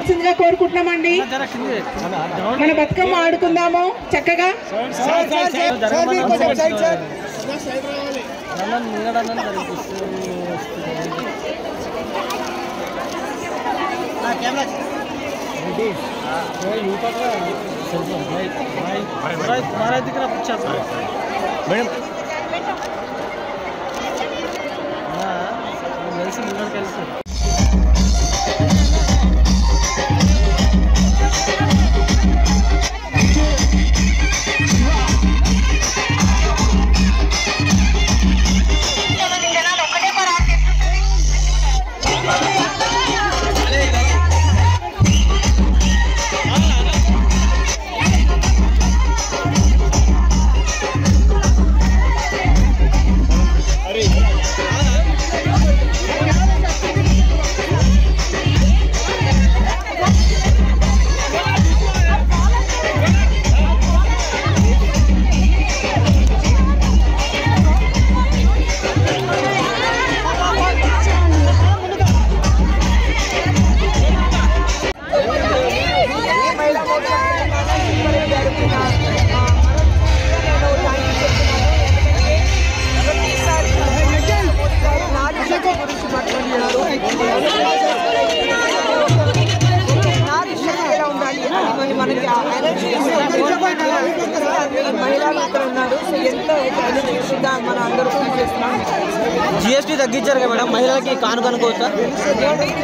రావాల్సిందిగా కోరుకుంటున్నామండి. మన బతుకమ్మ ఆడుకుందాము చక్కగా. మేడం జిఎస్టీ తగ్గించారు కదా మేడం, మహిళలకి కానుక అనుకోవచ్చా?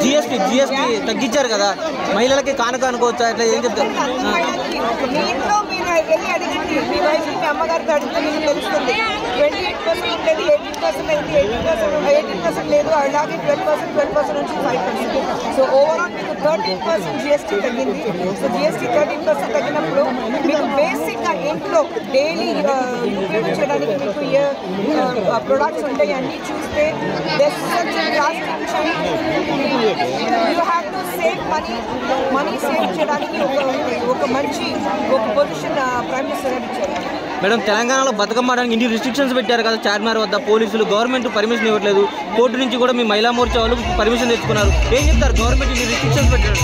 జిఎస్టీ తగ్గించారు కదా, మహిళలకి కానుక అనుకోవచ్చా? ఇట్లా ఏం చెప్తారు? అమ్మగారికి అడిగితే మీకు తెలుస్తుంది. 28% ఉండేది 18% అయింది, 18% లేదు, అలాగే 12% నుంచి 5%. సో ఓవరాల్ మీకు 13% జిఎస్టీ తగ్గింది. సో జిఎస్టీ 13% తగ్గినప్పుడు మీకు బేసిక్గా ఇంట్లో డైలీ యూపీఐ చేయడానికి మీకు ప్రొడక్ట్స్ ఉంటాయి. అన్నీ చూస్తే you have to save money save చేయడానికి ఒక మంచి పొజిషన్ ప్రైమ్ మినిస్టర్ గారు ఇచ్చారు. మేడం తెలంగాణలో బతుకమ్మ ఆడడానికి ఇన్ని రిస్ట్రిక్షన్స్ పెట్టారు కదా, చార్మినార్ వద్ద పోలీసులు, గవర్నమెంట్ పర్మిషన్ ఇవ్వట్లేదు, కోర్టు నుంచి కూడా మీ మహిళా మోర్చా వాళ్ళు పర్మిషన్ తెచ్చుకున్నారు. ఏం చెప్తారు? గవర్నమెంట్ ఇన్ని రిస్ట్రిక్షన్స్ పెట్టారు.